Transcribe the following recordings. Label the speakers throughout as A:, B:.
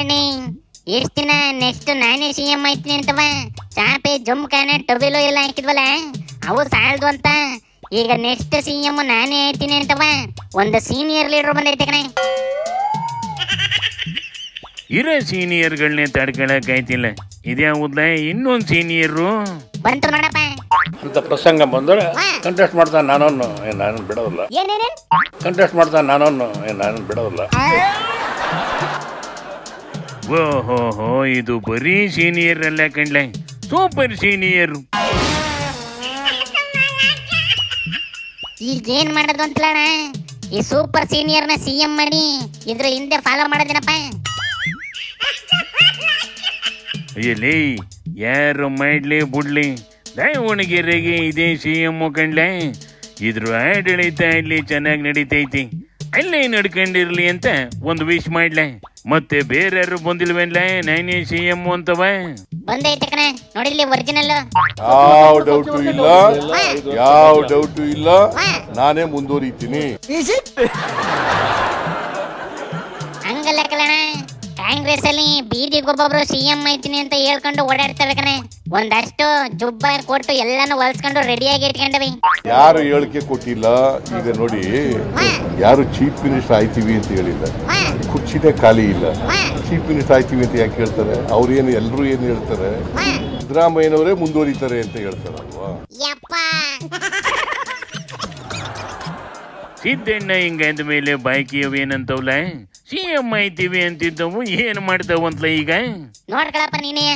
A: ಕಣೆ ಎಷ್ಟ್ ದಿನ ನೆಕ್ಸ್ಟ್ ನಾನೇ CM ಆಯ್ತೀನಿ ಅಂತವ ಚಾಪೆ ಜುಮ್ಕಾನೆ ಟೊಬಿಲೋ ಎಲ್ಲ ಹಾಕಿದ್ವಲ್ಲ ಅವು ಸಾಲದು ಅಂತ ಈಗ ನೆಕ್ಸ್ಟ್ CM ನಾನೇ ಆಯ್ತೀನಿ ಅಂತವ ಒಂದು ಸೀನಿಯರ್ ಲೀಡರ್ ಬಂದೈತೆ ಕಣೆ.
B: ಇರೋ ಸೀನಿಯರ್ಗಳನ್ನೇ ತಡ್ಕೊಳಕ್ ಆಯ್ತಿಲ್ಲ, ಇದ್ಯಾವುದ್ಲ ಇನ್ನೊಂದು ಸೀನಿಯರು
A: ಬಂತು ನೋಡಪ್ಪ
C: ಅಂತ ಪ್ರಸಂಗ ಬಂದ್ರೆ ಕಂಟೆಸ್ಟ್ ಮಾಡ್ತಾನೆ ನಾನು ಬಿಡೋದಿಲ್ಲ. ಕಂಟೆಸ್ಟ್ ಮಾಡ್ತಾನೆ ನಾನು ಬಿಡೋದಿಲ್ಲ.
B: ಓಹೋ ಇದು ಬರೀ ಸೀನಿಯರ್ ಅಲ್ಲ ಕಣ್ಲೆ, ಸೂಪರ್ ಸೀನಿಯರ್.
A: ಈಗ ಏನ್ ಮಾಡೋದು ಅಂತಲಣ ಈ ಸೂಪರ್ ಸೀನಿಯರ್ನ CM ಮಾಡಿ ಇದ್ರ ಹಿಂದೆ ಫಾಲೋ ಮಾಡೋದೇನಪ್ಪ.
B: ಅಯ್ಯಲೇ ಯಾರು ಮಾಡ್ಲಿ ಬಿಡ್ಲಿ ದಾವಣಗೆರೆಗೆ ಇದೇ CM ಕಣ್ಲೆ, ಇದ್ರ ಆಡಳಿತ ಇಲ್ಲಿ ಚೆನ್ನಾಗಿ ನಡೀತೈತಿ, ಅಲ್ಲೇ ನಡ್ಕೊಂಡಿರ್ಲಿ ಅಂತ ಒಂದು ವಿಶ್ ಮಾಡ್ಲೆ. ಮತ್ತೆ ಬೇರೆ ಯಾರು ಬಂದಿಲ್ವೇನ್ಲ ನಾನೇ CM ಅಂತವ
A: ಬಂದೈತೆ ಕಣ ನೋಡಿಲಿ ಒರಿಜಿನಲ್.
C: ಯಾವ ಡೌಟು ಇಲ್ಲ ನಾನೇ ಮುಂದುವರಿತೀನಿ.
A: ಹಂಗಲ್ಲ ಕಲಣ ಕಾಂಗ್ರೆಸ್ ಅಲ್ಲಿ ಬೀದಿಗೆ ಒಬ್ಬೊಬ್ರು CM ಆಯ್ತೀನಿ ಅಂತ ಹೇಳ್ಕೊಂಡು ಓಡಾಡ್ತವೆ ಕಣ, ಒಂದಷ್ಟು ಜುಬ್ಬ ಕೊಟ್ಟು ಎಲ್ಲಾನು ಹೊಲ್ಸ್ಕೊಂಡು ರೆಡಿಯಾಗಿ ಇಟ್ಕೊಂಡವಿ.
C: ಯಾರು ಹೇಳಿಕೆ ಕೊಟ್ಟಿಲ್ಲ. ಈಗ ನೋಡಿ ಯಾರು ಚೀಫ್ ಮಿನಿಸ್ಟರ್ ಆಯ್ತೀವಿ ಅಂತ ಹೇಳಿಲ್ಲ, ಕುರ್ಚಿನೇ ಖಾಲಿ ಇಲ್ಲ. ಚೀಫ್ ಮಿನಿಸ್ಟರ್ ಆಯ್ತೀವಿ ಅಂತ ಯಾಕೆ ಹೇಳ್ತಾರೆ? ಅವ್ರೇನು ಎಲ್ಲರೂ ಏನು ಹೇಳ್ತಾರೆ, ಸಿದ್ದರಾಮಯ್ಯನವರೇ ಮುಂದುವರಿತಾರೆ ಅಂತ ಹೇಳ್ತಾರಲ್ವಾ.
B: ಸಿದ್ದಣ್ಣ ಹಿಂಗಂದ ಮೇಲೆ ಬಾಕಿ ಅವೇನಂತವ್ಲ CM ಆಯ್ತೀವಿ ಅಂತಿದ್ದವು ಏನ್ ಮಾಡ್ತಾವಂತಲ ಈಗ
A: ನೋಡ್ಕೊಳಪ್ಪ ನೀನೇ.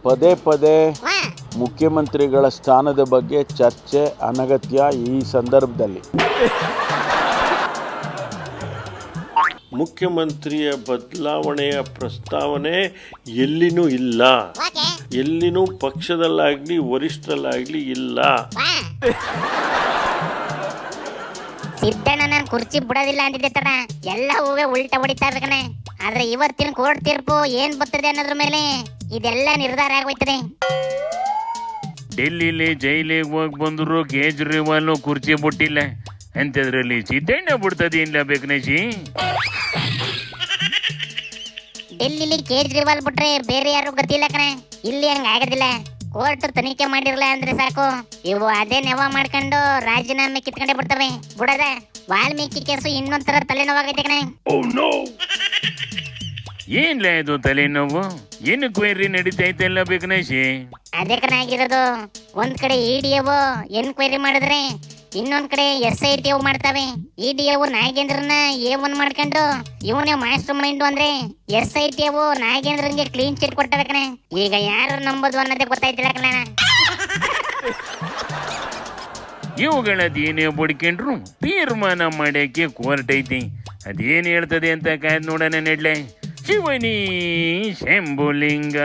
D: ಪದೇ ಪದೇ ಮುಖ್ಯಮಂತ್ರಿಗಳ ಸ್ಥಾನದ ಬಗ್ಗೆ ಚರ್ಚೆ ಅನಗತ್ಯ ಈ ಸಂದರ್ಭದಲ್ಲಿ.
E: ಮುಖ್ಯಮಂತ್ರಿಯ ಬದಲಾವಣೆಯ ಪ್ರಸ್ತಾವನೆ ಎಲ್ಲಿನೂ ಇಲ್ಲ, ಎಲ್ಲಿನೂ ಪಕ್ಷದಲ್ಲಾಗ್ಲಿ ವರಿಷ್ಠರಲ್ಲಾಗ್ಲಿ ಇಲ್ಲ.
A: ಸಿದ್ದಣ್ಣ ನಾನು ಕುರ್ಚಿ ಬಿಡೋದಿಲ್ಲ ಅಂದಿದ್ದೆ ತರ ಎಲ್ಲ ಹೂವೆ ಉಲ್ಟಾ ಹೊಡಿತಾ ಇರ್ಬೇಕನೆ. ಆದ್ರೆ ಇವತ್ತಿನ ಕೋರ್ಟ್ ತೀರ್ಪು ಏನ್ ಬರ್ತದೆ ಅನ್ನೋದ್ರ ಮೇಲೆ ಇದೆಲ್ಲ ನಿರ್ಧಾರ ಆಗೋಯ್ತದೆ.
B: ಡೆಲ್ಲಿಲಿ ಜೈಲಿಗೆ ಹೋಗಿ ಬಂದ್ರು ಕೇಜ್ರಿವಾಲ್ ಕುರ್ಚಿ ಬಿಟ್ಟಿಲ್ಲ ಅಂತದ್ರಲ್ಲಿ ಸಿದ್ದಣ್ಣ ಬಿಡ್ತದೇನಿಲ್ಲ ಬೇಕನೇಶಿ.
A: ಡೆಲ್ಲಿಲಿ ಕೇಜ್ರಿವಾಲ್ ಬಿಟ್ರೆ ಬೇರೆ ಯಾರು ಗೊತ್ತಿಲ್ಲ ಕಣೆ, ಇಲ್ಲಿ ಹಂಗ ಆಗೋದಿಲ್ಲ. ಕೋರ್ಟ್ ತನಿಖೆ ಮಾಡಿರಲ್ಲ ಅಂದ್ರೆ ಸಾಕು, ಇವು ಅದೇ ನೆವ ಮಾಡ್ಕೊಂಡು ರಾಜೀನಾಮೆ ಕಿತ್ಕೊಂಡೇ ಬಿಡ್ತವೆ. ಬಿಡದ ವಾಲ್ಮೀಕಿ ಕೇಸು ಇನ್ನೊಂಥರ ತಲೆನೋವಾಗೈತೆ ಕಣೆ.
B: ಏನ್ಲ ಇದು ತಲೆನೋವು? ಏನು ಕ್ವೈರಿ ನಡೀತೈತೆಲ್ಲ ಬೇಕನೇಶಿ?
A: ಅದೇ ಕಣ ಆಗಿರೋದು. ಒಂದ್ ಕಡೆ EDO ಎನ್ಕ್ವೈರಿ ಮಾಡಿದ್ರೆ ಇನ್ನೊಂದ್ ಕಡೆ SIT ಮಾಡ್ತಾವೆ. EDO ನಾಗೇಂದ್ರನ A1 ಮಾಡ್ಕೊಂಡು ಇವನೇ ಮಾಸ್ಟರ್ ಮೈಂಡ್ ಅಂದ್ರೆ SIT ನಾಗೇಂದ್ರನ್ಗೆ ಕ್ಲೀನ್ ಚಿಟ್ ಕೊಟ್ಟವೆ ಕಣೆ. ಈಗ ಯಾರು ನಂಬೋದು ಅನ್ನೋದೇ ಗೊತ್ತಾಯ್ತಿಲ್ಲ ಕಣ.
B: ಇವುಗಳದೇನೇ ಬಡ್ಕೊಂಡ್ರು ತೀರ್ಮಾನ ಮಾಡಕ್ಕೆ ಕೋರ್ಟ್ ಐತಿ, ಅದೇನ್ ಹೇಳ್ತದೆ ಅಂತ ಕಾಯ್ದು ನೋಡೋಣ ನೆಡ್ಲೆ. ಶಿವನಿ ಶಂಭುಲಿಂಗ.